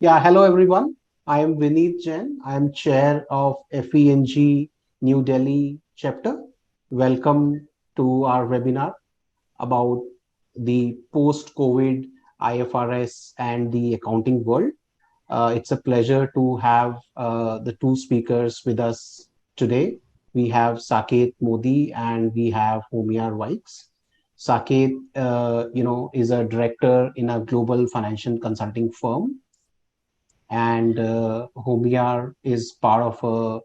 Yeah, hello everyone. I am Vineet Jain. I am chair of FENG New Delhi chapter. Welcome to our webinar about the post-COVID IFRS and the accounting world. It's a pleasure to have the two speakers with us today. We have Saket Modi and we have Homiyar Wykes. Saket, is a director in a global financial consulting firm, and Homiyar is part of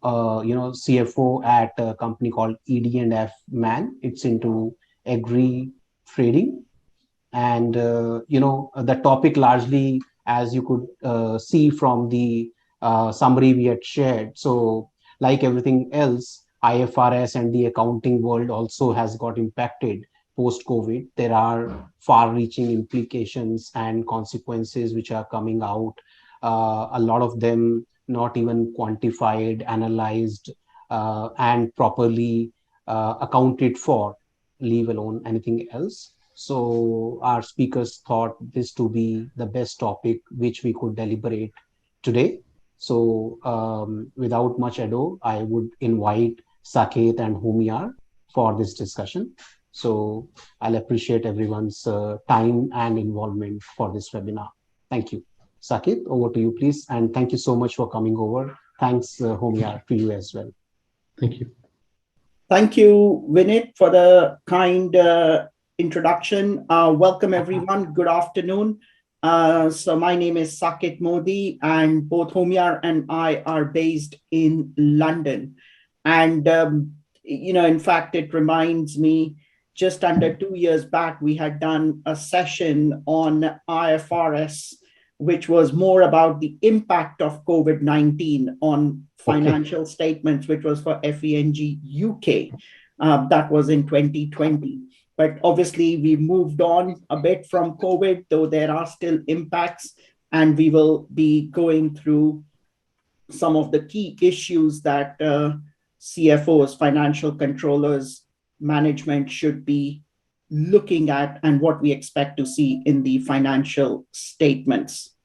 CFO at a company called ED&F Man. It's into agri trading, and the topic largely, as you could see from the summary we had shared. So, like everything else, IFRS and the accounting world also has got impacted post COVID. There are far reaching implications and consequences which are coming out, a lot of them not even quantified, analyzed, and properly accounted for, leave alone anything else. So our speakers thought this to be the best topic which we could deliberate today. So without much ado, I would invite Saket and Homiyar for this discussion. So I'll appreciate everyone's time and involvement for this webinar. Thank you. Saket, over to you, please. And thank you so much for coming over. Thanks, Homiyar, to you as well. Thank you. Thank you, Vinit, for the kind introduction. Welcome, everyone. Good afternoon. So my name is Saket Modi, and both Homiyar and I are based in London. And, in fact, it reminds me, just under 2 years back, we had done a session on IFRS, which was more about the impact of COVID-19 on financial statements, which was for FENG UK. That was in 2020. But obviously, we moved on a bit from COVID, though there are still impacts, and we will be going through some of the key issues that CFOs, financial controllers, management should be looking at, and what we expect to see in the financial statements.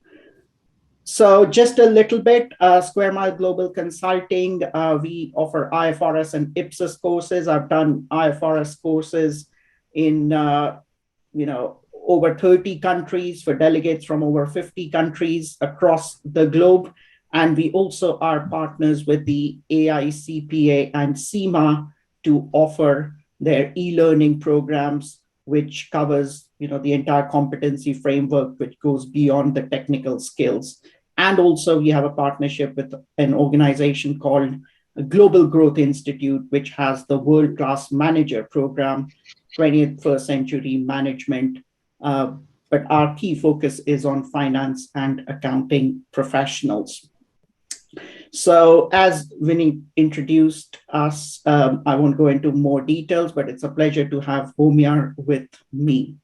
So just a little bit, Square Mile Global Consulting, we offer IFRS and IPSAS courses. I've done IFRS courses in over 30 countries for delegates from over 50 countries across the globe. And we also are partners with the AICPA and CIMA to offer their e-learning programs, which covers the entire competency framework, which goes beyond the technical skills. And also we have a partnership with an organization called Global Growth Institute, which has the world-class manager program, 21st century management. But our key focus is on finance and accounting professionals. So as Vinny introduced us, I won't go into more details, but it's a pleasure to have Homiyar with me.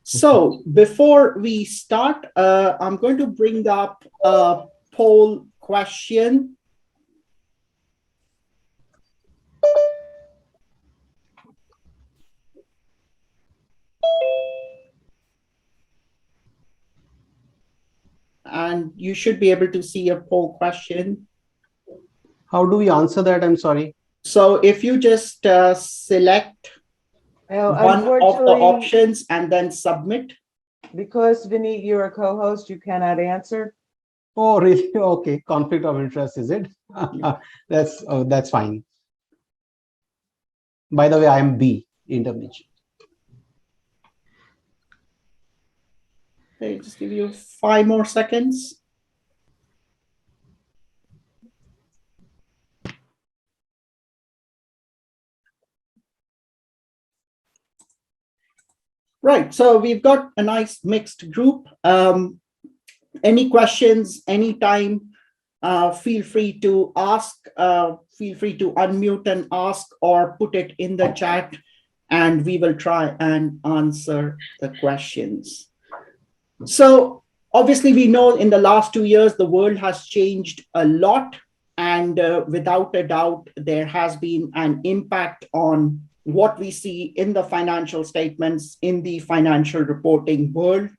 So before we start, I'm going to bring up a poll question. And you should be able to see a poll question. How do we answer that? I'm sorry. So if you just select one of the options and then submit. Because Vinny, you're a co-host, you cannot answer. Oh, really? Okay. Conflict of interest, is it? That's fine. By the way, I am B, intermediate. Okay, just give you 5 more seconds. Right, so we've got a nice mixed group. Any questions, anytime, feel free to ask, feel free to unmute and ask, or put it in the chat, and we will try and answer the questions. So obviously we know in the last 2 years, the world has changed a lot, and without a doubt, there has been an impact on what we see in the financial statements, in the financial reporting world.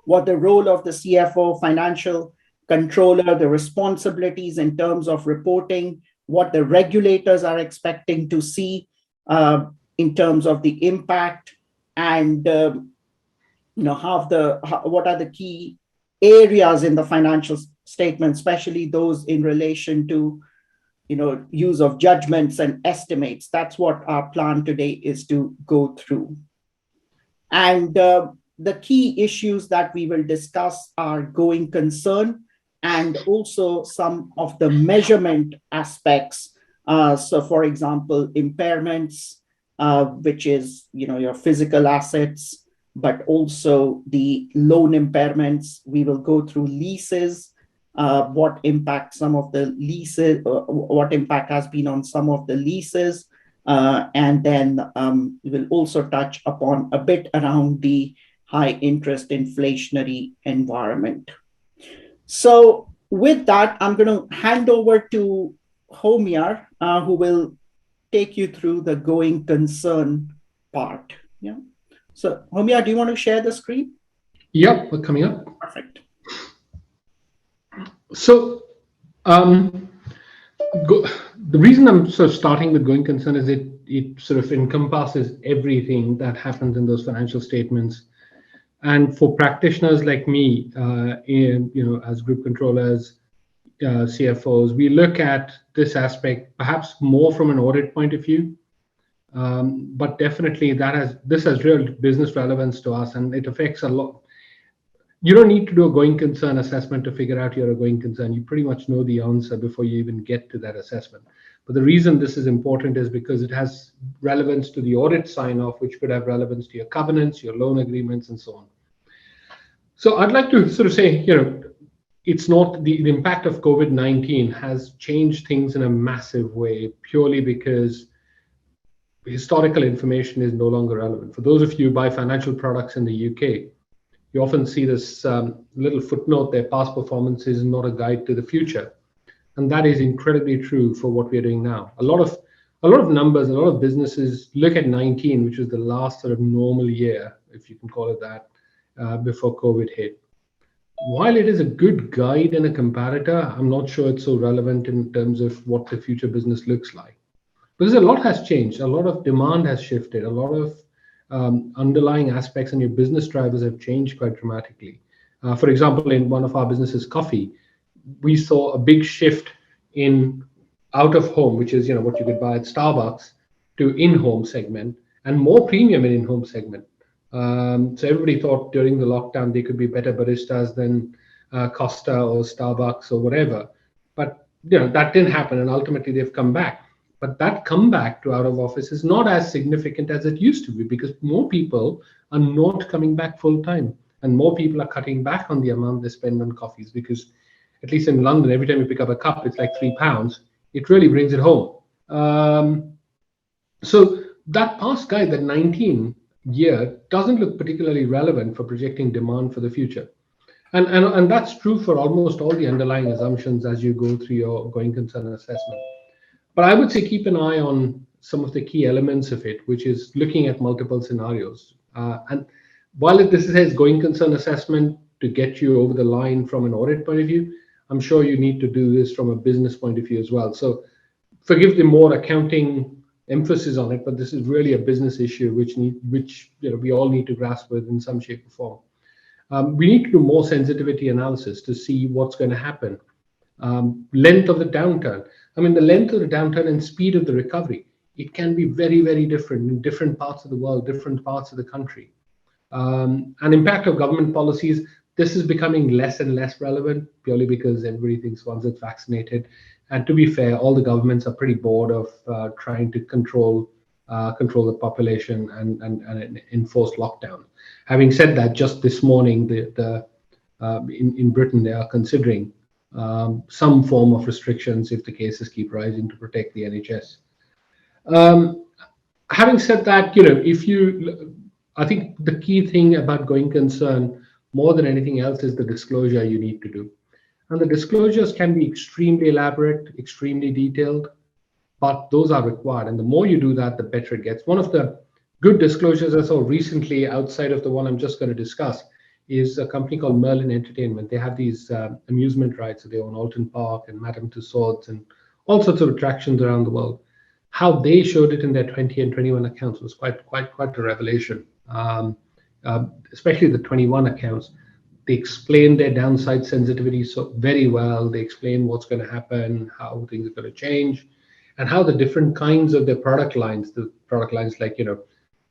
what the role of the CFO, financial controller, the responsibilities in terms of reporting, what the regulators are expecting to see in terms of the impact, and what are the key areas in the financial statement, especially those in relation to use of judgments and estimates. That's what our plan today is to go through. And the key issues that we will discuss are going concern and also some of the measurement aspects. So for example, impairments, which is your physical assets, but also the loan impairments. We will go through leases, what impact some of the leases, what impact has been on some of the leases, and then we will also touch upon a bit around the high interest inflationary environment. So with that, I'm going to hand over to Homiyar, who will take you through the going concern part. Yeah. So Homiyar, do you want to share the screen? Yep, we're coming up. Perfect. So the reason I'm sort of starting with going concern is it sort of encompasses everything that happens in those financial statements. And for practitioners like me, as group controllers, CFOs, we look at this aspect perhaps more from an audit point of view, but definitely this has real business relevance to us, and it affects a lot. You don't need to do a going concern assessment to figure out you're a going concern. You pretty much know the answer before you even get to that assessment. But the reason this is important is because it has relevance to the audit sign-off, which could have relevance to your covenants, your loan agreements, and so on. So I'd like to sort of say, it's not the impact of COVID-19 has changed things in a massive way, purely because historical information is no longer relevant. For those of you who buy financial products in the UK, you often see this little footnote there: past performance is not a guide to the future. And that is incredibly true for what we're doing now. A lot of numbers, a lot of businesses look at 19, which is the last sort of normal year, if you can call it that, before COVID hit. While it is a good guide and a comparator, I'm not sure it's so relevant in terms of what the future business looks like. Because a lot has changed, a lot of demand has shifted, a lot of underlying aspects and your business drivers have changed quite dramatically. For example, in one of our businesses, coffee, we saw a big shift in out of home, which is what you could buy at Starbucks, to in-home segment, and more premium in in-home segment. So everybody thought during the lockdown they could be better baristas than Costa or Starbucks or whatever. But that didn't happen, and ultimately they've come back. But that comeback to out of office is not as significant as it used to be, because more people are not coming back full time, and more people are cutting back on the amount they spend on coffees, because at least in London, every time you pick up a cup, it's like £3. It really brings it home. So that past guide, that 19 year, doesn't look particularly relevant for projecting demand for the future. And that's true for almost all the underlying assumptions as you go through your going concern assessment. But I would say keep an eye on some of the key elements of it, which is looking at multiple scenarios. And while this says going concern assessment to get you over the line from an audit point of view, I'm sure you need to do this from a business point of view as well. So forgive the more accounting emphasis on it, but this is really a business issue which we all need to grasp with in some shape or form. We need to do more sensitivity analysis to see what's going to happen. Length of the downturn. I mean, the length of the downturn and speed of the recovery, it can be very, very different in different parts of the world, different parts of the country. And impact of government policies, this is becoming less and less relevant, purely because everybody thinks once it's vaccinated. And to be fair, all the governments are pretty bored of trying to control the population and enforce lockdown. Having said that, just this morning, in Britain, they are considering some form of restrictions if the cases keep rising to protect the NHS. Having said that, I think the key thing about going concern more than anything else is the disclosure you need to do. And the disclosures can be extremely elaborate, extremely detailed, but those are required. And the more you do that, the better it gets. One of the good disclosures I saw recently, outside of the one I'm just going to discuss, is a company called Merlin Entertainment. They have these amusement rides. So they own Alton Park and Madame Tussauds and all sorts of attractions around the world. How they showed it in their 20 and 21 accounts was quite a revelation. Especially the 21 accounts, they explained their downside sensitivity so very well. They explained what's going to happen, how things are going to change, and how the different kinds of their product lines, like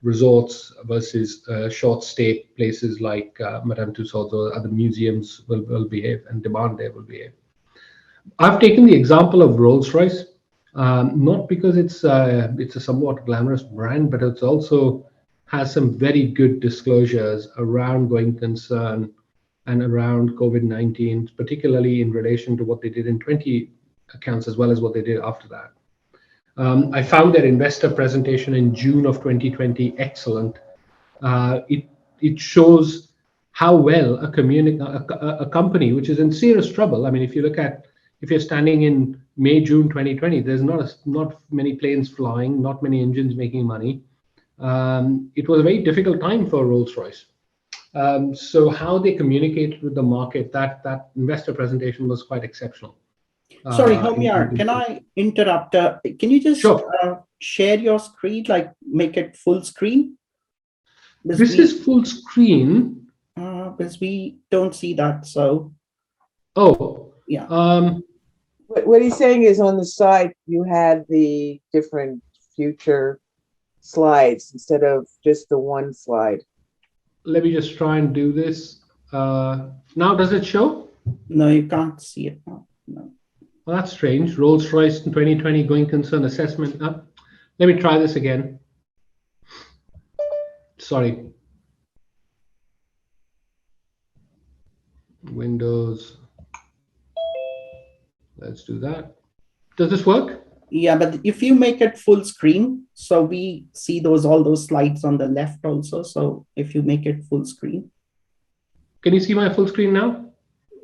resorts versus short stay places like Madame Tussauds or other museums will behave, and demand there will behave. I've taken the example of Rolls-Royce, not because it's a somewhat glamorous brand, but it's also has some very good disclosures around going concern and around COVID-19, particularly in relation to what they did in 20 accounts as well as what they did after that. I found their investor presentation in June of 2020 excellent. It shows how well a company which is in serious trouble. I mean, if you're standing in May, June 2020, there's not many planes flying, not many engines making money. It was a very difficult time for Rolls-Royce. So how they communicated with the market, that investor presentation was quite exceptional. Sorry, Homiyar, can I interrupt? Can you just share your screen, like make it full screen? This is full screen. Because we don't see that, so. Oh. Yeah. What he's saying is on the side, you had the different future slides instead of just the one slide. Let me just try and do this. Now, does it show? No, you can't see it now. No. Well, that's strange. Rolls-Royce in 2020 going concern assessment. Let me try this again. Sorry. Windows. Let's do that. Does this work? Yeah, but if you make it full screen, so we see all those slides on the left also. So if you make it full screen. Can you see my full screen now?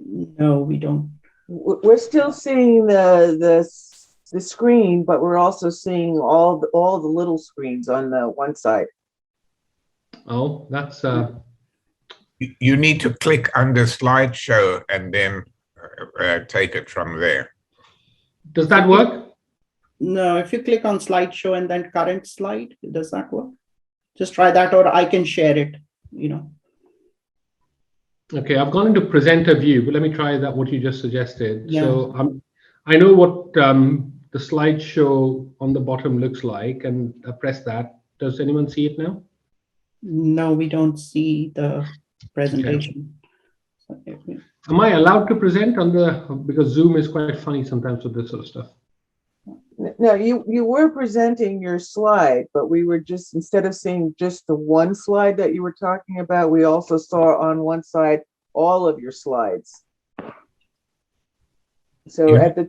No, we don't. We're still seeing the screen, but we're also seeing all the little screens on the one side. Oh, that's. You need to click under slideshow and then take it from there. Does that work? No, if you click on slideshow and then current slide, does that work? Just try that, or I can share it, Okay, I've gone into presenter view, but let me try that, what you just suggested. Yeah. So I know what the slideshow on the bottom looks like, and I press that. Does anyone see it now? No, we don't see the presentation. Okay. Am I allowed to present because Zoom is quite funny sometimes with this sort of stuff. No, you were presenting your slide, but we were just, instead of seeing just the one slide that you were talking about, we also saw on one side all of your slides. So Yeah.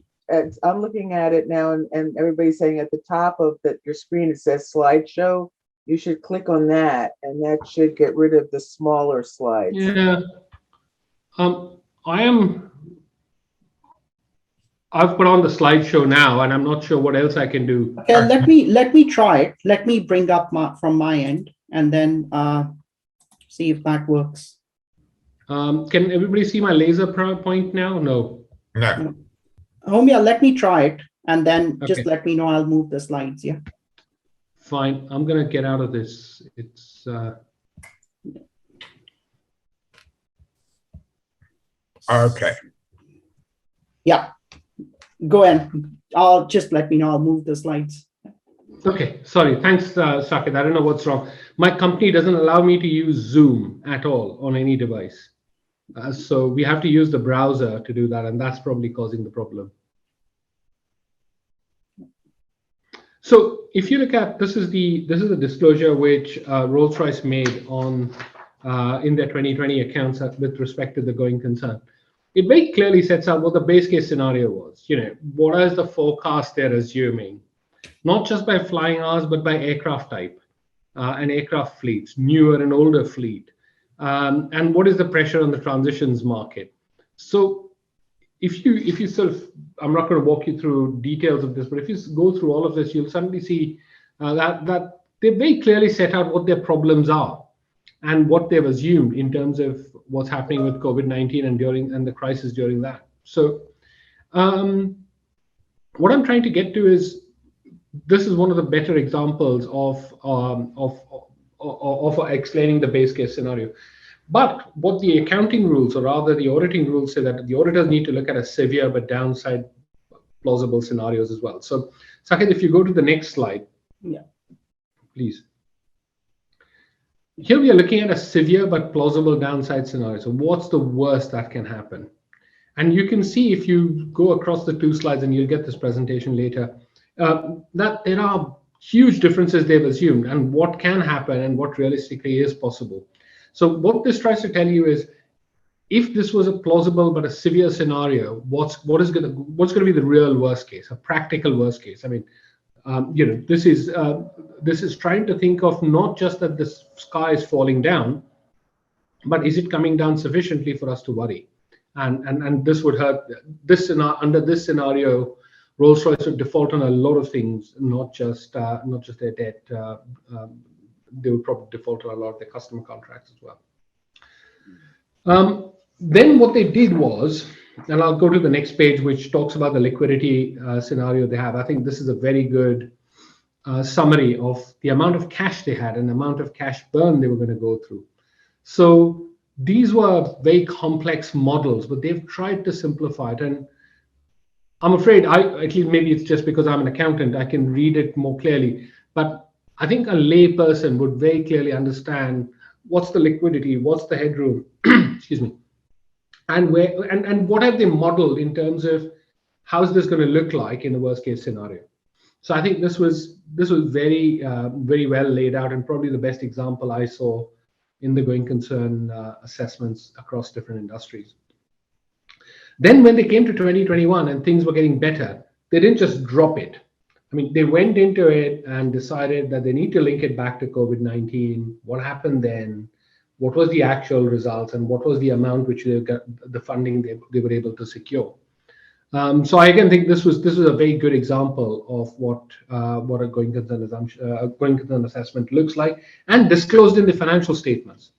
I'm looking at it now, and everybody's saying at the top of your screen, it says slideshow. You should click on that, and that should get rid of the smaller slides. Yeah. I've put on the slideshow now, and I'm not sure what else I can do. Okay, let me try it. Let me bring up from my end, and then see if that works. Can everybody see my laser point now? No. No. Homiyar, let me try it, and then just Okay. let me know. I'll move the slides. Yeah. Fine. I'm gonna get out of this. It's. Okay. Yeah. Go ahead. I'll just let me know. I'll move the slides. Okay, sorry. Thanks, Saket. I don't know what's wrong. My company doesn't allow me to use Zoom at all on any device. So we have to use the browser to do that, and that's probably causing the problem. So if you look at, this is the disclosure which Rolls-Royce made on in their 2020 accounts with respect to the going concern. It very clearly sets out what the base case scenario was. What is the forecast they're assuming, not just by flying hours, but by aircraft type and aircraft fleets, newer and older fleet, and what is the pressure on the transitions market. So if you sort of, I'm not going to walk you through details of this, but if you go through all of this, you'll suddenly see that they very clearly set out what their problems are. and what they've assumed in terms of what's happening with COVID-19 and the crisis during that. So what I'm trying to get to is, this is one of the better examples of explaining the base case scenario. But what the accounting rules, or rather the auditing rules, say that the auditors need to look at a severe but downside plausible scenarios as well. So Saket, if you go to the next slide, Yeah. please. Here we are looking at a severe but plausible downside scenario. So what's the worst that can happen? And you can see, if you go across the two slides, and you'll get this presentation later, that there are huge differences they've assumed, and what can happen and what realistically is possible. So what this tries to tell you is, if this was a plausible but a severe scenario, what's going to be the real worst case, a practical worst case? I mean, this is trying to think of not just that the sky is falling down, but is it coming down sufficiently for us to worry? And this would hurt. Under this scenario, Rolls-Royce would default on a lot of things, not just their debt. They would probably default on a lot of their customer contracts as well. Then what they did was, and I'll go to the next page, which talks about the liquidity scenario they have. I think this is a very good summary of the amount of cash they had and the amount of cash burn they were going to go through. So these were very complex models, but they've tried to simplify it. And I'm afraid, at least maybe it's just because I'm an accountant, I can read it more clearly. But I think a lay person would very clearly understand what's the liquidity, what's the headroom, excuse me, and what have they modeled in terms of how's this going to look like in the worst case scenario. So I think this was very very well laid out, and probably the best example I saw in the going concern assessments across different industries. Then when they came to 2021 and things were getting better, they didn't just drop it. I mean, they went into it and decided that they need to link it back to COVID-19. What happened then? What was the actual results, and what was the amount which they got, the funding they were able to secure? So I again think this was a very good example of what a going concern assessment looks like, and disclosed in the financial statements.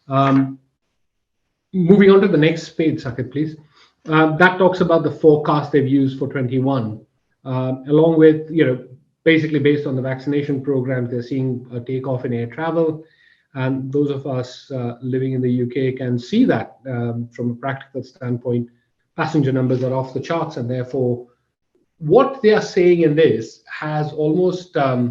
Moving on to the next page, Saket, please. That talks about the forecast they've used for 21, along with, basically based on the vaccination programs, they're seeing a takeoff in air travel. And those of us living in the UK can see that from a practical standpoint, passenger numbers are off the charts, and therefore what they are saying in this has almost, I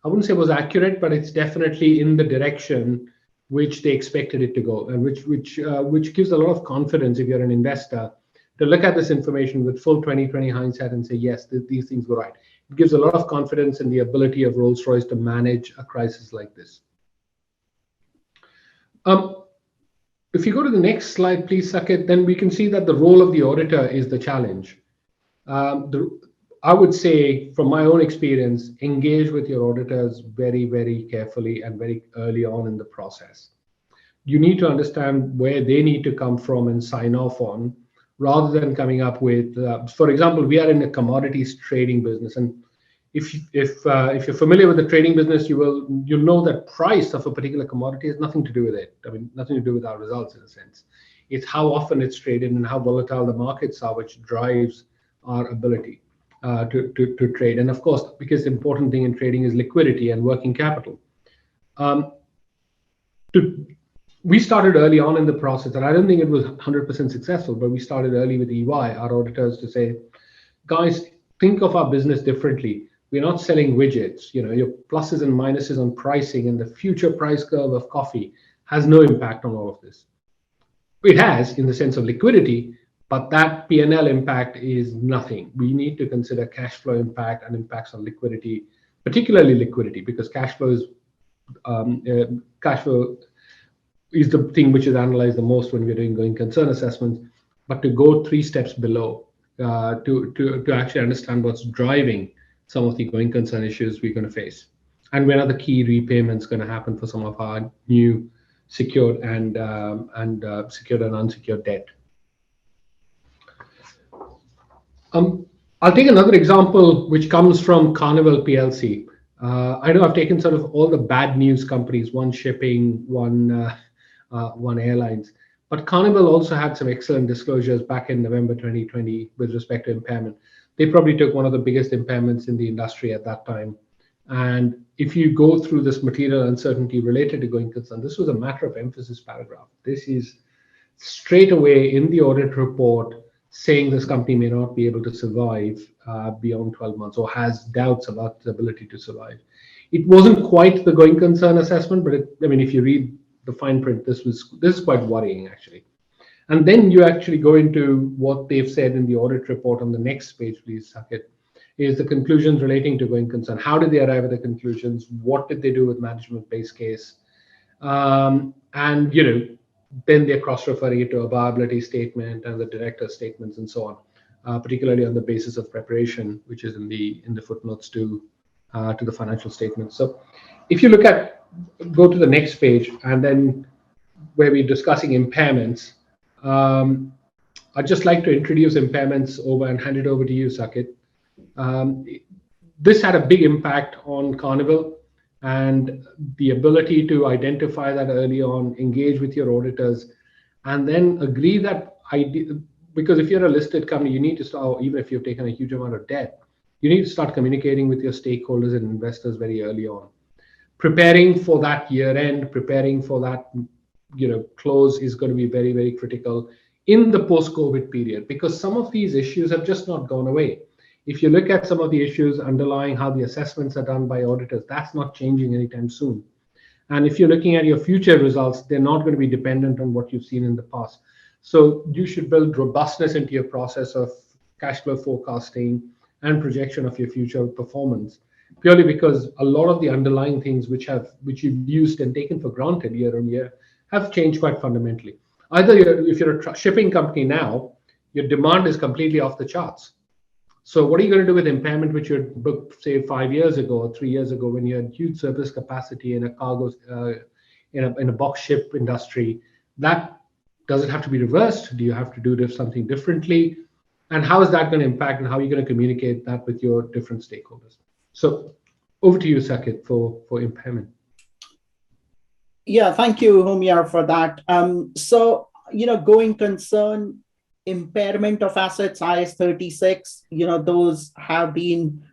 wouldn't say it was accurate, but it's definitely in the direction which they expected it to go, and which gives a lot of confidence if you're an investor to look at this information with full 2020 hindsight and say, yes, these things were right. It gives a lot of confidence in the ability of Rolls-Royce to manage a crisis like this. If you go to the next slide, please, Saket, then we can see that the role of the auditor is the challenge. I would say, from my own experience, engage with your auditors very, very carefully and very early on in the process. You need to understand where they need to come from and sign off on, rather than coming up with, for example, we are in a commodities trading business, and if you're familiar with the trading business, you'll know that price of a particular commodity has nothing to do with it. I mean, nothing to do with our results in a sense. It's how often it's traded and how volatile the markets are, which drives our ability to trade. And of course, because the important thing in trading is liquidity and working capital. We started early on in the process, and I don't think it was 100% successful, but we started early with EY, our auditors, to say, guys, think of our business differently. We're not selling widgets. Your pluses and minuses on pricing and the future price curve of coffee has no impact on all of this. It has in the sense of liquidity, but that P&L impact is nothing. We need to consider cash flow impact and impacts on liquidity, particularly liquidity, because cash flow is the thing which is analyzed the most when we're doing going concern assessments. But to go 3 steps below, to actually understand what's driving some of the going concern issues we're going to face, and when are the key repayments going to happen for some of our new secured and unsecured debt. I'll take another example which comes from Carnival PLC. I know I've taken sort of all the bad news companies, one shipping, one airlines, but Carnival also had some excellent disclosures back in November 2020 with respect to impairment. They probably took one of the biggest impairments in the industry at that time. And if you go through this material uncertainty related to going concern, this was a matter of emphasis paragraph. This is straight away in the audit report saying this company may not be able to survive beyond 12 months or has doubts about its ability to survive. It wasn't quite the going concern assessment, but I mean, if you read the fine print, this is quite worrying actually. And then you actually go into what they've said in the audit report on the next page, please, Saket, is the conclusions relating to going concern. How did they arrive at the conclusions? What did they do with management base case? And then they're cross-referring it to a viability statement and the director's statements and so on, particularly on the basis of preparation, which is in the footnotes to the financial statements. So if you go to the next page, and then where we're discussing impairments, I'd just like to introduce impairments over and hand it over to you, Saket. This had a big impact on Carnival, and the ability to identify that early on, engage with your auditors, and then agree that because if you're a listed company, you need to start, even if you've taken a huge amount of debt, you need to start communicating with your stakeholders and investors very early on. Preparing for that year end, preparing for that close is going to be very, very critical in the post-COVID period, because some of these issues have just not gone away. If you look at some of the issues underlying how the assessments are done by auditors, that's not changing anytime soon. And if you're looking at your future results, they're not going to be dependent on what you've seen in the past. So you should build robustness into your process of cash flow forecasting and projection of your future performance, purely because a lot of the underlying things which you've used and taken for granted year on year have changed quite fundamentally. Either if you're a shipping company now, your demand is completely off the charts. So what are you going to do with impairment, which you had booked, say, 5 years ago or 3 years ago, when you had huge surplus capacity in a cargo, in a box ship industry? That does it have to be reversed? Do you have to do something differently? And how is that going to impact, and how are you going to communicate that with your different stakeholders? So over to you, Saket, for impairment. Yeah, thank you, Homiyar, for that. So, going concern, impairment of assets, IAS 36, those have been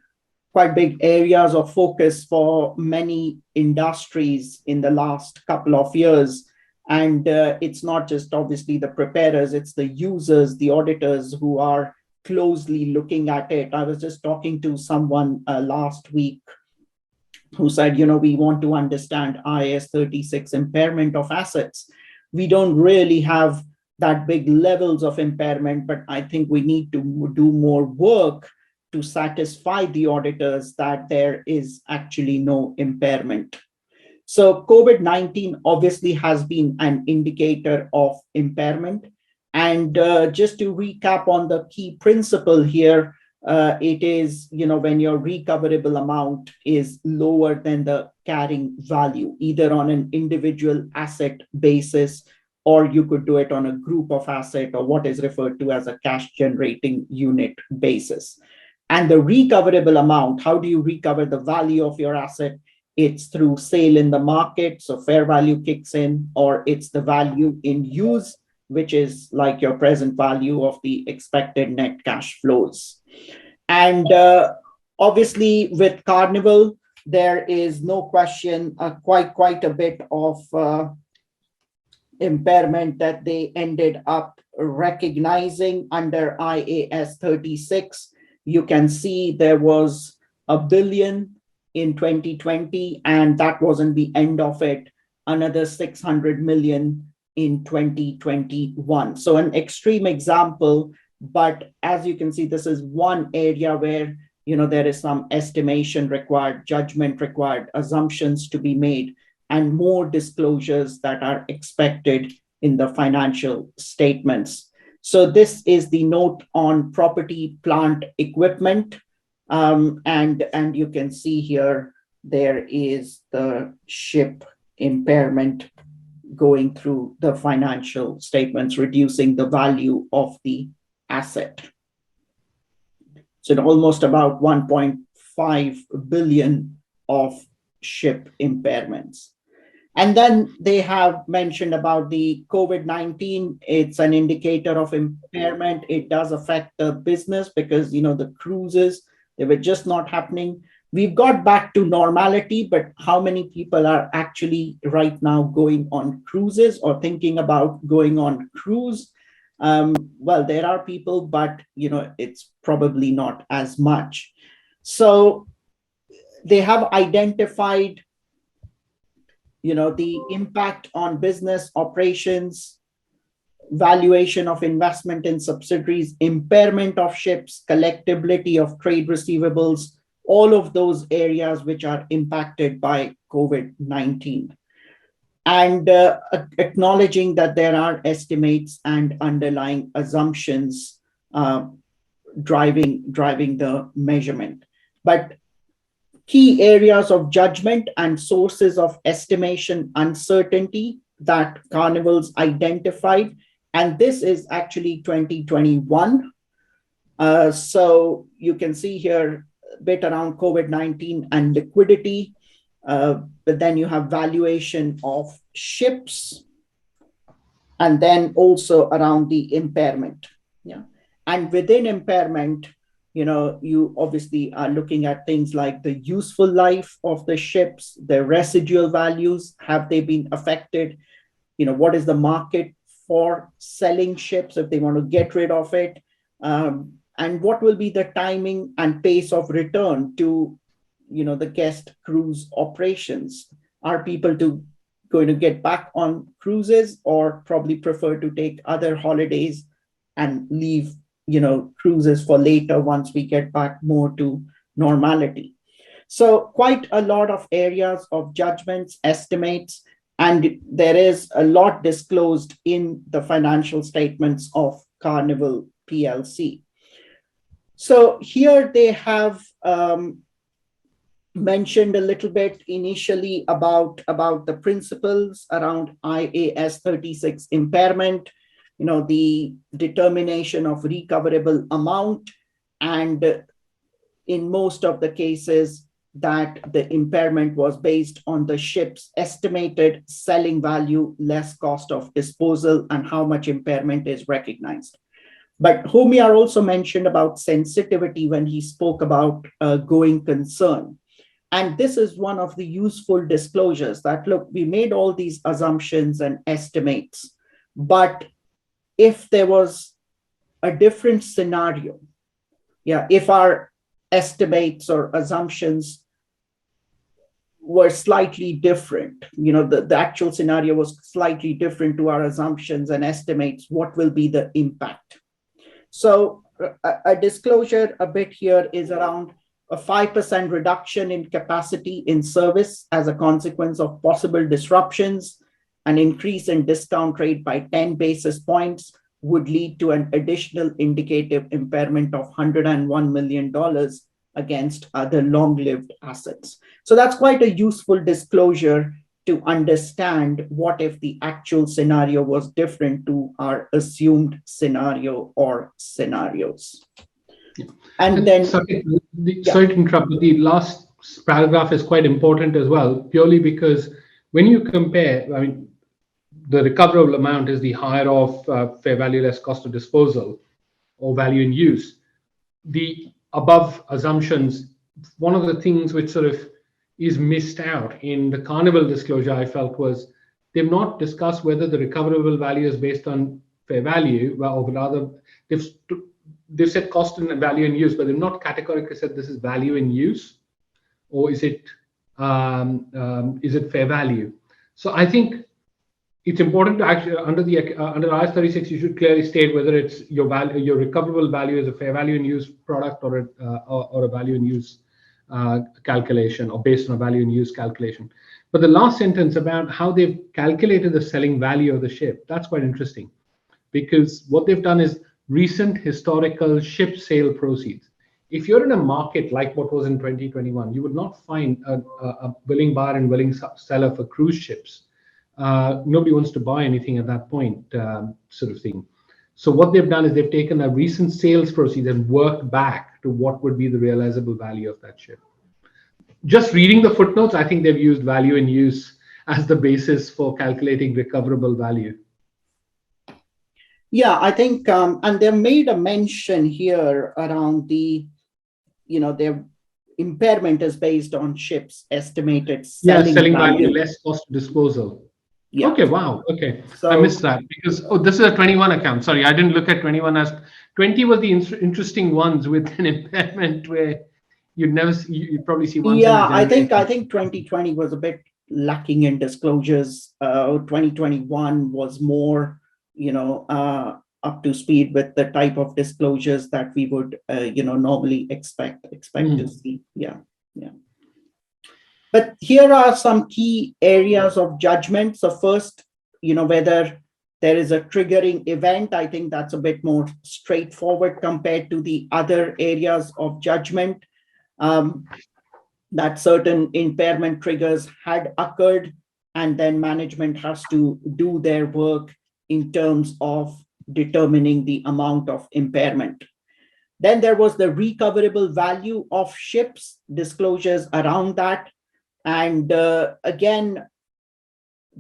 quite big areas of focus for many industries in the last couple of years. And it's not just obviously the preparers, it's the users, the auditors who are closely looking at it. I was just talking to someone last week who said, we want to understand IAS 36 impairment of assets. We don't really have that big levels of impairment, but I think we need to do more work to satisfy the auditors that there is actually no impairment. So COVID-19 obviously has been an indicator of impairment. And just to recap on the key principle here, it is, when your recoverable amount is lower than the carrying value, either on an individual asset basis, or you could do it on a group of asset, or what is referred to as a cash generating unit basis. And the recoverable amount, how do you recover the value of your asset? It's through sale in the market, so fair value kicks in, or it's the value in use, which is like your present value of the expected net cash flows. And obviously with Carnival, there is no question, quite a bit of impairment that they ended up recognizing under IAS 36. You can see there was $1 billion in 2020, and that wasn't the end of it, another 600 million in 2021. So an extreme example, but as you can see, this is one area where there is some estimation required, judgment required, assumptions to be made, and more disclosures that are expected in the financial statements. So this is the note on property, plant, equipment. And you can see here, there is the ship impairment going through the financial statements, reducing the value of the asset. So almost about 1.5 billion of ship impairments. And then they have mentioned about the COVID-19. It's an indicator of impairment. It does affect the business because, the cruises, they were just not happening. We've got back to normality, but how many people are actually right now going on cruises or thinking about going on cruise? Well, there are people, but, it's probably not as much. So they have identified the impact on business operations, valuation of investment in subsidiaries, impairment of ships, collectability of trade receivables, all of those areas which are impacted by COVID-19. And acknowledging that there are estimates and underlying assumptions driving the measurement. But key areas of judgment and sources of estimation uncertainty that Carnival's identified, and this is actually 2021. So you can see here a bit around COVID-19 and liquidity, but then you have valuation of ships, and then also around the impairment. Yeah, and within impairment, you obviously are looking at things like the useful life of the ships, the residual values, have they been affected? What is the market for selling ships if they want to get rid of it? And what will be the timing and pace of return to, the guest cruise operations? Are people going to get back on cruises or probably prefer to take other holidays and leave cruises for later once we get back more to normality? So quite a lot of areas of judgments, estimates, and there is a lot disclosed in the financial statements of Carnival PLC. So here they have mentioned a little bit initially about the principles around IAS 36 impairment, the determination of recoverable amount, and in most of the cases that the impairment was based on the ship's estimated selling value less cost of disposal and how much impairment is recognized. But Homiyar also mentioned about sensitivity when he spoke about going concern. And this is one of the useful disclosures that, look, we made all these assumptions and estimates, but if there was a different scenario, if our estimates or assumptions were slightly different, the actual scenario was slightly different to our assumptions and estimates, what will be the impact? So a disclosure a bit here is around a 5% reduction in capacity in service as a consequence of possible disruptions. An increase in discount rate by 10 basis points would lead to an additional indicative impairment of $101 million against other long-lived assets. So that's quite a useful disclosure to understand what if the actual scenario was different to our assumed scenario or scenarios. And then, sorry to interrupt, but the last paragraph is quite important as well, purely because when you compare, the recoverable amount is the higher of fair value less cost of disposal or value in use. The above assumptions, one of the things which sort of is missed out in the Carnival disclosure, I felt, was they've not discussed whether the recoverable value is based on fair value, or rather they've said cost and value in use, but they've not categorically said this is value in use, or is it fair value? So I think it's important to actually under IAS 36, you should clearly state whether it's your recoverable value is a fair value in use product or a value in use calculation, or based on a value in use calculation. But the last sentence about how they've calculated the selling value of the ship, that's quite interesting, because what they've done is recent historical ship sale proceeds. If you're in a market like what was in 2021, you would not find a willing buyer and willing seller for cruise ships. Nobody wants to buy anything at that point, sort of thing. So what they've done is they've taken a recent sales proceeds and worked back to what would be the realizable value of that ship. just reading the footnotes, I think they've used value in use as the basis for calculating recoverable value. Yeah, I think, and they made a mention here around the, their impairment is based on ships' estimated selling value less cost of disposal. Yeah. Okay, wow. Okay, So, I missed that because this is a 21 account. Sorry, I didn't look at 21 as 20 was the interesting ones with an impairment where you'd never see, you'd probably see one. Yeah, I think 2020 was a bit lacking in disclosures. 2021 was more, up to speed with the type of disclosures that we would, normally expect to see. Yeah. But here are some key areas of judgment. So first, whether there is a triggering event. I think that's a bit more straightforward compared to the other areas of judgment. That certain impairment triggers had occurred, and then management has to do their work in terms of determining the amount of impairment. Then there was the recoverable value of ships, disclosures around that. And again,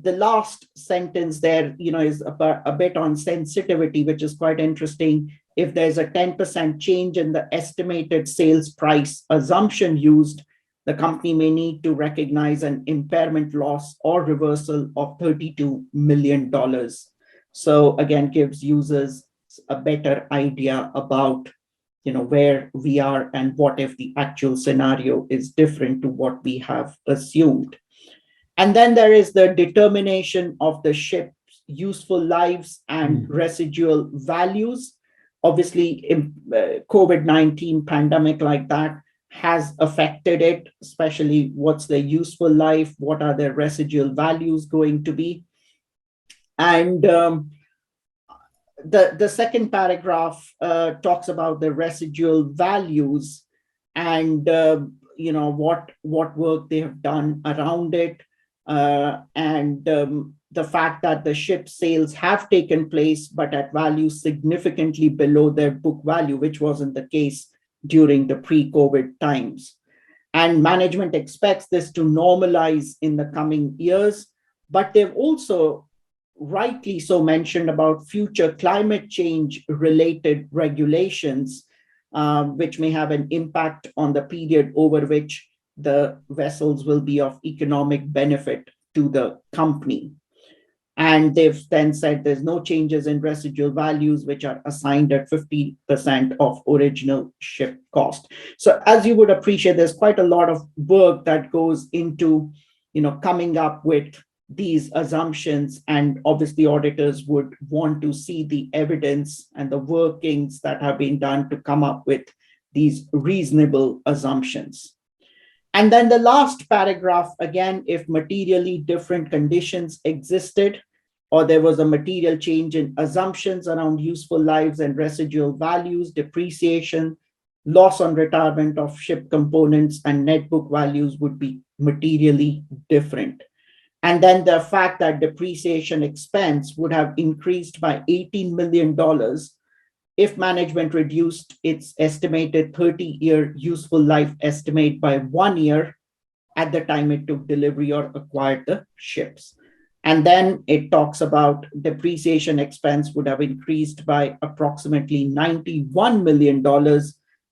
the last sentence there, is a bit on sensitivity, which is quite interesting. If there's a 10% change in the estimated sales price assumption used, the company may need to recognize an impairment loss or reversal of $32 million. So again, gives users a better idea about where we are and what if the actual scenario is different to what we have assumed. And then there is the determination of the ship's useful lives and residual values. Obviously, COVID-19 pandemic like that has affected it, especially what's their useful life, what are their residual values going to be. And the second paragraph talks about the residual values and what work they have done around it, and the fact that the ship sales have taken place, but at values significantly below their book value, which wasn't the case during the pre-COVID times. And management expects this to normalize in the coming years, but they've also rightly so mentioned about future climate change related regulations, which may have an impact on the period over which the vessels will be of economic benefit to the company. And they've then said there's no changes in residual values, which are assigned at 50% of original ship cost. So as you would appreciate, there's quite a lot of work that goes into, coming up with these assumptions. And obviously auditors would want to see the evidence and the workings that have been done to come up with these reasonable assumptions. And then the last paragraph, again, if materially different conditions existed, or there was a material change in assumptions around useful lives and residual values, depreciation, loss on retirement of ship components, and net book values would be materially different. And then the fact that depreciation expense would have increased by $18 million if management reduced its estimated 30-year useful life estimate by 1 year at the time it took delivery or acquired the ships. And then it talks about depreciation expense would have increased by approximately $91 million,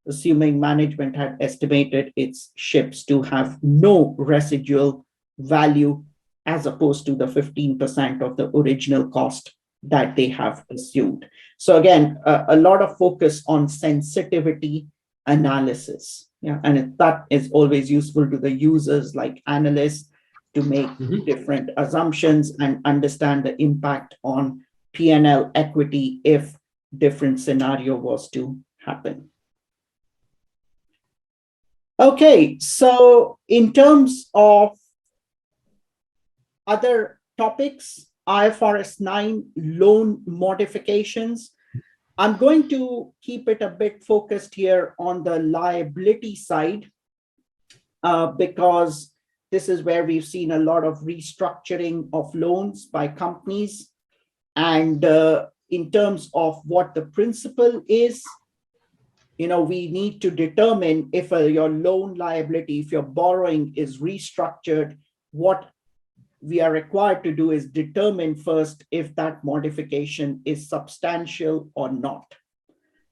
assuming management had estimated its ships to have no residual value, as opposed to the 15% of the original cost that they have assumed. So again, a lot of focus on sensitivity analysis. Yeah, and that is always useful to the users like analysts to make different assumptions and understand the impact on P&L equity if different scenario was to happen. Okay, so in terms of other topics, IFRS 9 loan modifications, I'm going to keep it a bit focused here on the liability side because this is where we've seen a lot of restructuring of loans by companies. And in terms of what the principle is, we need to determine if your loan liability, if your borrowing is restructured, what we are required to do is determine first if that modification is substantial or not,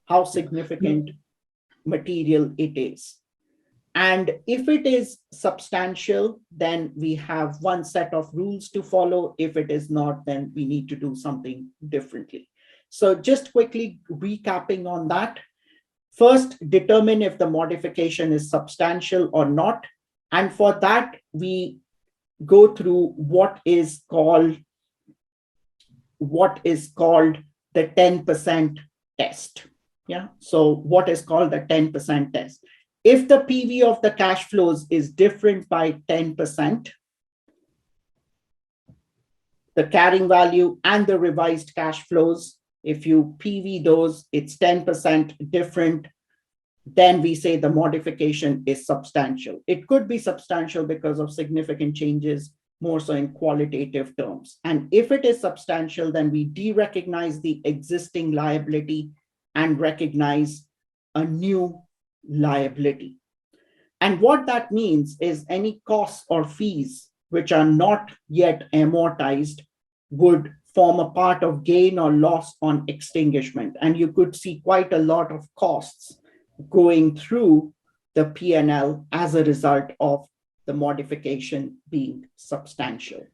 how significant material it is. And if it is substantial, then we have one set of rules to follow. If it is not, then we need to do something differently. So just quickly recapping on that. First, determine if the modification is substantial or not. And for that, we go through what is called the 10% test. Yeah. So what is called the 10% test? If the PV of the cash flows is different by 10%, the carrying value and the revised cash flows, if you PV those, it's 10% different, then we say the modification is substantial. It could be substantial because of significant changes, more so in qualitative terms. And if it is substantial, then we de-recognize the existing liability and recognize a new liability. And what that means is any costs or fees which are not yet amortized would form a part of gain or loss on extinguishment. And you could see quite a lot of costs going through the P&L as a result of the modification being substantial.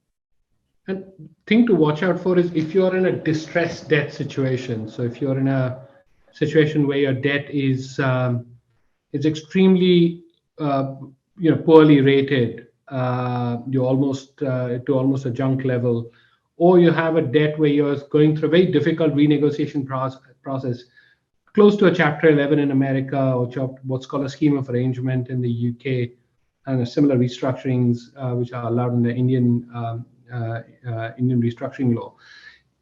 And thing to watch out for is if you're in a distressed debt situation. So if you're in a situation where your debt is extremely poorly rated, you're almost to almost a junk level, or you have a debt where you're going through a very difficult renegotiation process, close to a Chapter 11 in America, or what's called a scheme of arrangement in the UK, and similar restructurings which are allowed in the Indian restructuring law.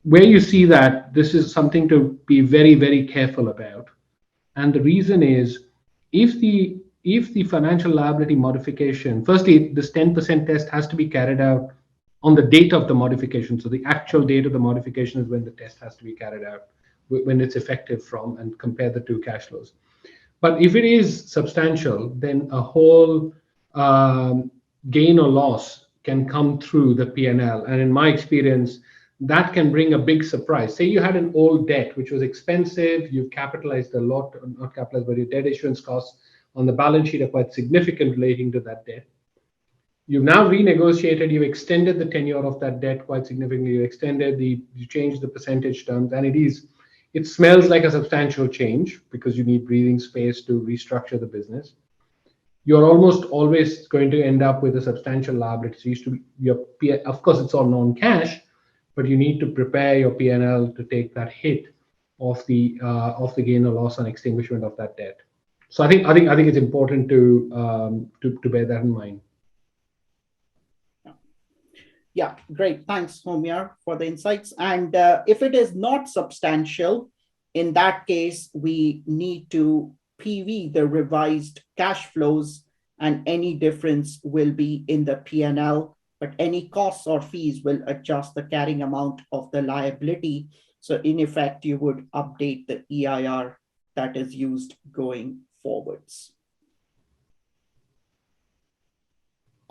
Where you see that, this is something to be very, very careful about. And the reason is, if the financial liability modification, firstly, this 10% test has to be carried out on the date of the modification. So the actual date of the modification is when the test has to be carried out, when it's effective from, and compare the two cash flows. But if it is substantial, then a whole gain or loss can come through the P&L. And in my experience, that can bring a big surprise. Say you had an old debt which was expensive, you've capitalized a lot, not capitalized, but your debt issuance costs on the balance sheet are quite significant relating to that debt. You've now renegotiated, you've extended the tenure of that debt quite significantly, you changed the percentage terms, and it smells like a substantial change because you need breathing space to restructure the business. You're almost always going to end up with a substantial liability. So of course, it's all non-cash, but you need to prepare your P&L to take that hit of the gain or loss on extinguishment of that debt. So I think it's important to bear that in mind. Yeah, great. Thanks, Homiyar, for the insights. And if it is not substantial, in that case, we need to PV the revised cash flows, and any difference will be in the P&L, but any costs or fees will adjust the carrying amount of the liability. So in effect, you would update the EIR that is used going forwards.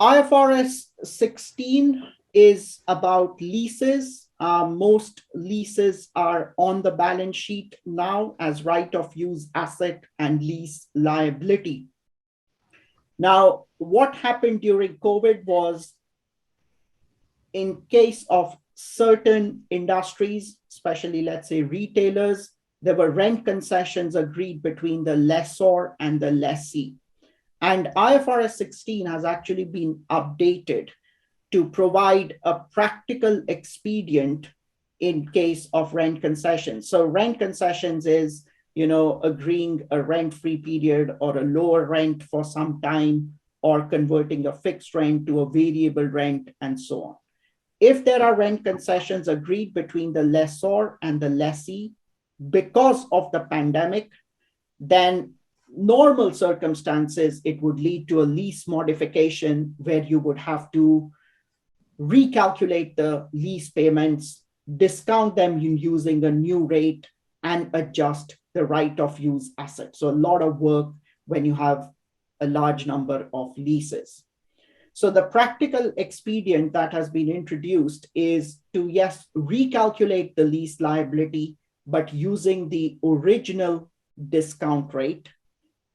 IFRS 16 is about leases. Most leases are on the balance sheet now as right of use asset and lease liability. Now, what happened during COVID was, in case of certain industries, especially let's say retailers, there were rent concessions agreed between the lessor and the lessee. And IFRS 16 has actually been updated to provide a practical expedient in case of rent concessions. So rent concessions is, agreeing a rent-free period or a lower rent for some time, or converting a fixed rent to a variable rent, and so on. If there are rent concessions agreed between the lessor and the lessee because of the pandemic, then normal circumstances, it would lead to a lease modification where you would have to recalculate the lease payments, discount them using a new rate, and adjust the right of use asset. So a lot of work when you have a large number of leases. So the practical expedient that has been introduced is to, yes, recalculate the lease liability, but using the original discount rate,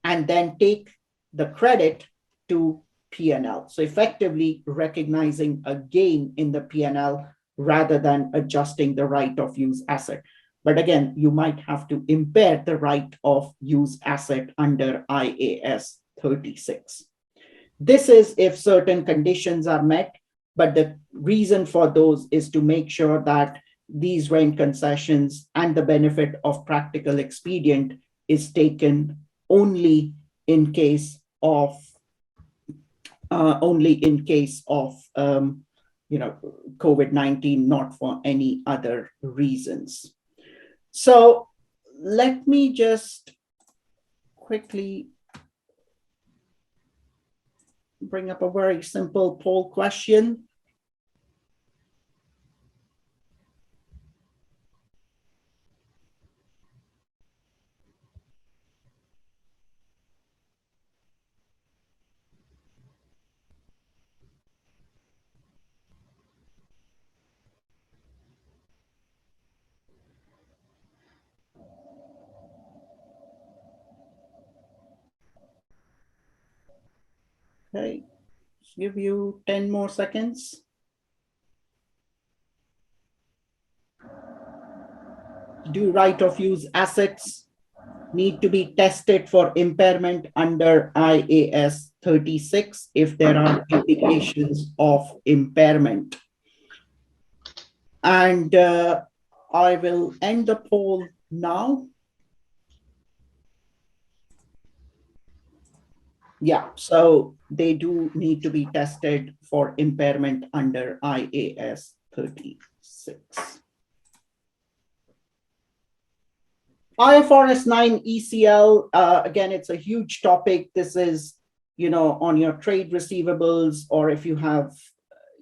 and then take the credit to P&L. So effectively recognizing a gain in the P&L rather than adjusting the right of use asset. But again, you might have to impair the right of use asset under IAS 36. This is if certain conditions are met, but the reason for those is to make sure that these rent concessions and the benefit of practical expedient is taken only in case of COVID-19, not for any other reasons. So let me just quickly bring up a very simple poll question. Okay, just give you 10 more seconds. Do right of use assets need to be tested for impairment under IAS 36 if there are indications of impairment? And I will end the poll now. Yeah, so they do need to be tested for impairment under IAS 36. IFRS 9 ECL, again, it's a huge topic. This is, on your trade receivables, or if you have,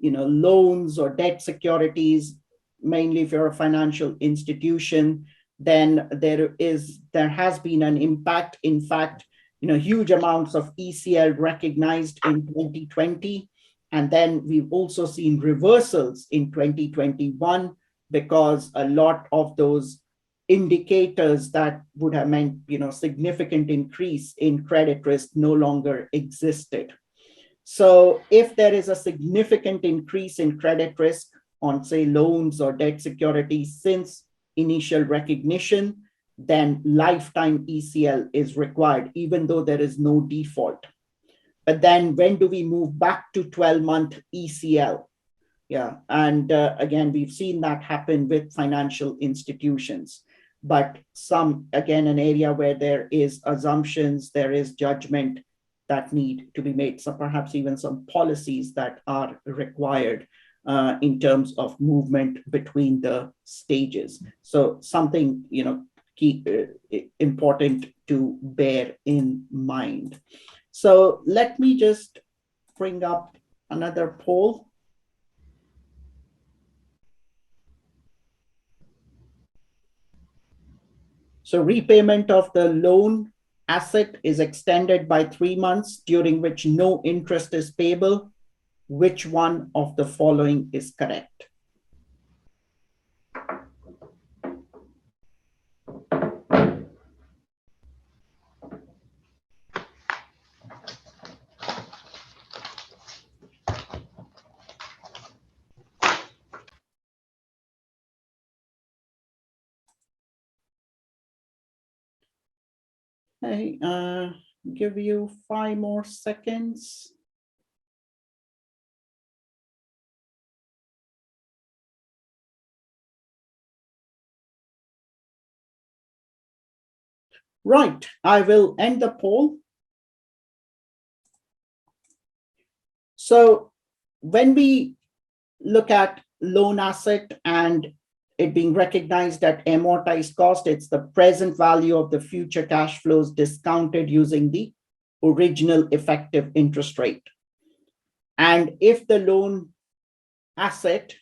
loans or debt securities, mainly if you're a financial institution, then there has been an impact. In fact, huge amounts of ECL recognized in 2020. And then we've also seen reversals in 2021 because a lot of those indicators that would have meant, significant increase in credit risk no longer existed. So if there is a significant increase in credit risk on, say, loans or debt securities since initial recognition, then lifetime ECL is required, even though there is no default. But then when do we move back to 12-month ECL? Yeah, and again, we've seen that happen with financial institutions. But again, an area where there is assumptions, there is judgment that need to be made. So perhaps even some policies that are required in terms of movement between the stages. So something, key, important to bear in mind. So let me just bring up another poll. So repayment of the loan asset is extended by 3 months, during which no interest is payable. Which one of the following is correct? Okay, give you 5 more seconds. Right, I will end the poll. So when we look at loan asset and it being recognized at amortized cost, it's the present value of the future cash flows discounted using the original effective interest rate. And if the loan asset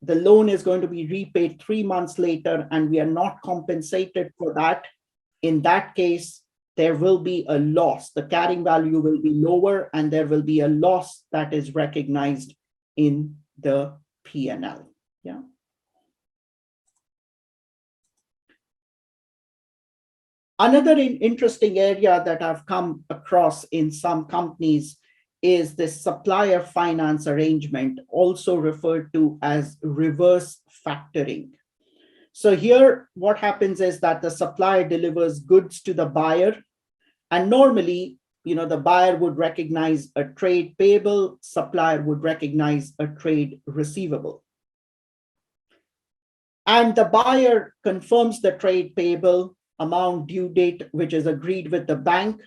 the loan is going to be repaid 3 months later and we are not compensated for that, in that case, there will be a loss. The carrying value will be lower and there will be a loss that is recognized in the P&L. Yeah. Another interesting area that I've come across in some companies is the supplier finance arrangement, also referred to as reverse factoring. So here, what happens is that the supplier delivers goods to the buyer, and normally, the buyer would recognize a trade payable, supplier would recognize a trade receivable. And the buyer confirms the trade payable amount due date, which is agreed with the bank,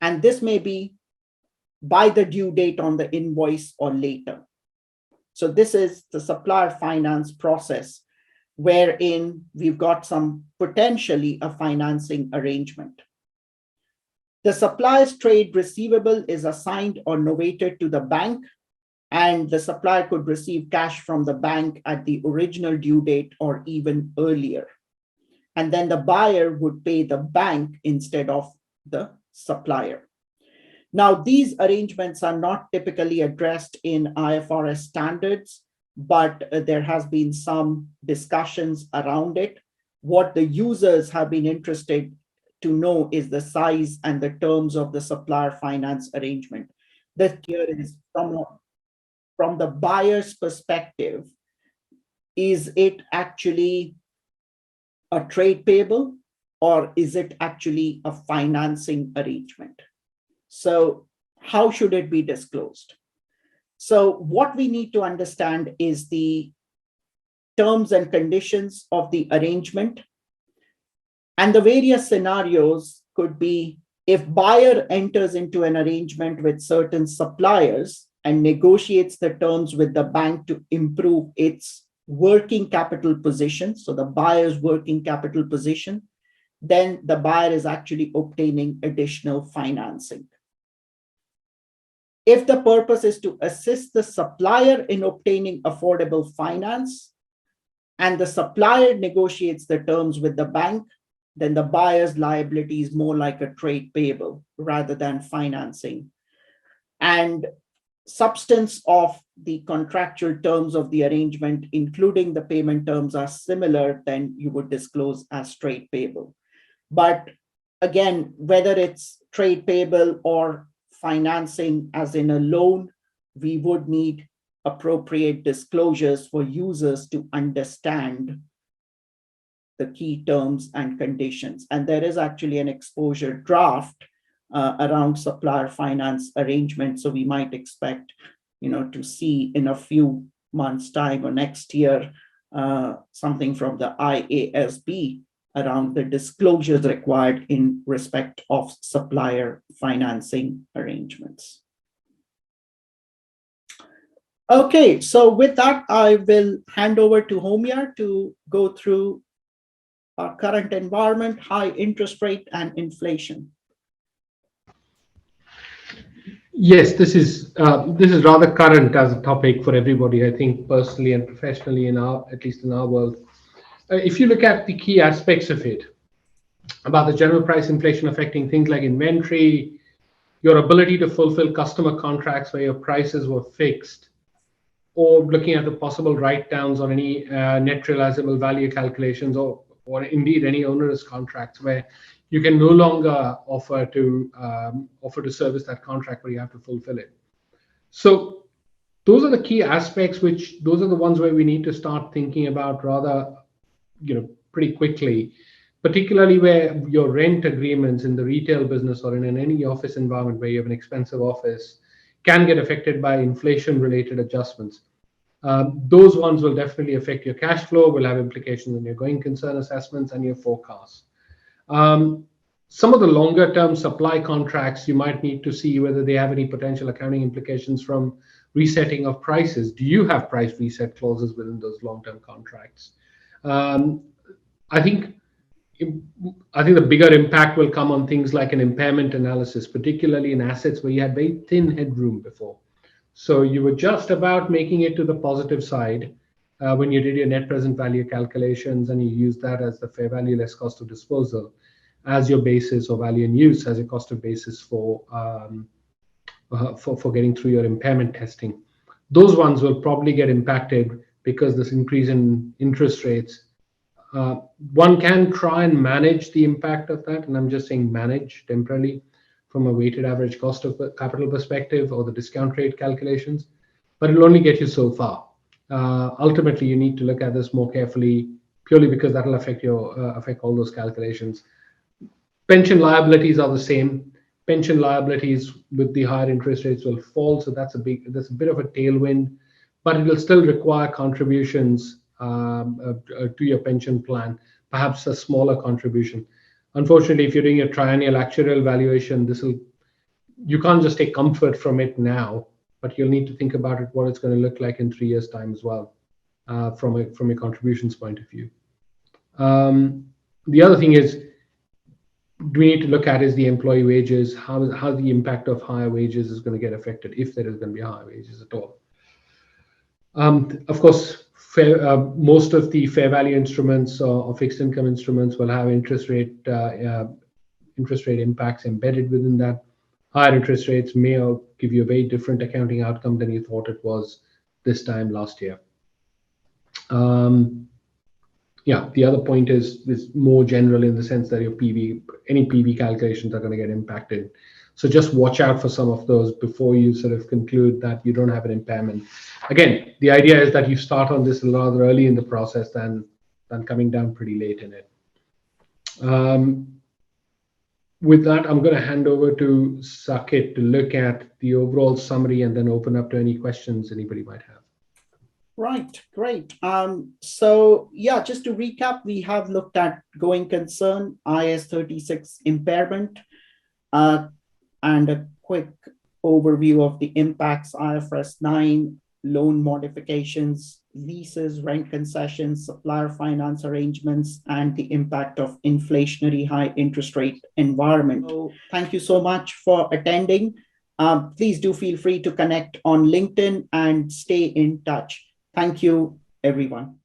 and this may be by the due date on the invoice or later. So this is the supplier finance process, wherein we've got some potentially a financing arrangement. The supplier's trade receivable is assigned or novated to the bank, and the supplier could receive cash from the bank at the original due date or even earlier. And then the buyer would pay the bank instead of the supplier. Now, these arrangements are not typically addressed in IFRS standards, but there has been some discussions around it. What the users have been interested to know is the size and the terms of the supplier finance arrangement. That here is from the buyer's perspective, is it actually a trade payable or is it actually a financing arrangement? So how should it be disclosed? So what we need to understand is the terms and conditions of the arrangement. And the various scenarios could be if buyer enters into an arrangement with certain suppliers and negotiates the terms with the bank to improve its working capital position, so the buyer's working capital position, then the buyer is actually obtaining additional financing. If the purpose is to assist the supplier in obtaining affordable finance and the supplier negotiates the terms with the bank, then the buyer's liability is more like a trade payable rather than financing. And substance of the contractual terms of the arrangement, including the payment terms, are similar, then you would disclose as trade payable. But again, whether it's trade payable or financing as in a loan, we would need appropriate disclosures for users to understand the key terms and conditions. And there is actually an exposure draft around supplier finance arrangement. So we might expect, to see in a few months' time or next year, something from the IASB around the disclosures required in respect of supplier financing arrangements. Okay, so with that, I will hand over to Homiyar to go through our current environment, high interest rate and inflation. Yes, this is rather current as a topic for everybody, I think, personally and professionally, at least in our world. If you look at the key aspects of it, about the general price inflation affecting things like inventory, your ability to fulfill customer contracts where your prices were fixed, or looking at the possible write-downs on any net realizable value calculations, or indeed any onerous contracts where you can no longer offer to service that contract where you have to fulfill it. So those are the key aspects, those are the ones where we need to start thinking about rather, pretty quickly, particularly where your rent agreements in the retail business or in any office environment where you have an expensive office can get affected by inflation-related adjustments. Those ones will definitely affect your cash flow, will have implications on your going concern assessments and your forecasts. Some of the longer-term supply contracts, you might need to see whether they have any potential accounting implications from resetting of prices. Do you have price reset clauses within those long-term contracts? I think the bigger impact will come on things like an impairment analysis, particularly in assets where you had very thin headroom before. So you were just about making it to the positive side, when you did your net present value calculations and you use that as the fair value less cost of disposal as your basis, or value in use as a cost of basis for getting through your impairment testing. Those ones will probably get impacted because this increase in interest rates. One can try and manage the impact of that, and I'm just saying manage temporarily from a weighted average cost of capital perspective or the discount rate calculations, but it'll only get you so far. Ultimately, you need to look at this more carefully, purely because that will affect all those calculations. Pension liabilities are the same. Pension liabilities with the higher interest rates will fall, so that's a bit of a tailwind, but it will still require contributions to your pension plan, perhaps a smaller contribution. Unfortunately, if you're doing a triennial actuarial valuation, you can't just take comfort from it now, but you'll need to think about it, what it's going to look like in 3 years' time as well, from a contributions point of view. The other thing is, we need to look at is the employee wages, how the impact of higher wages is going to get affected, if there is going to be higher wages at all. Of course, most of the fair value instruments or fixed income instruments will have interest rate impacts embedded within that. Higher interest rates may give you a very different accounting outcome than you thought it was this time last year. The other point is more general, in the sense that any PV calculations are going to get impacted. So just watch out for some of those before you sort of conclude that you don't have an impairment. Again, the idea is that you start on this rather early in the process than coming down pretty late in it. With that, I'm going to hand over to Saket to look at the overall summary and then open up to any questions anybody might have. Right, great. So yeah, just to recap, we have looked at going concern, IAS 36 impairment, and a quick overview of the impacts, IFRS 9, loan modifications, leases, rent concessions, supplier finance arrangements, and the impact of inflationary high interest rate environment. So thank you so much for attending. Please do feel free to connect on LinkedIn and stay in touch. Thank you, everyone.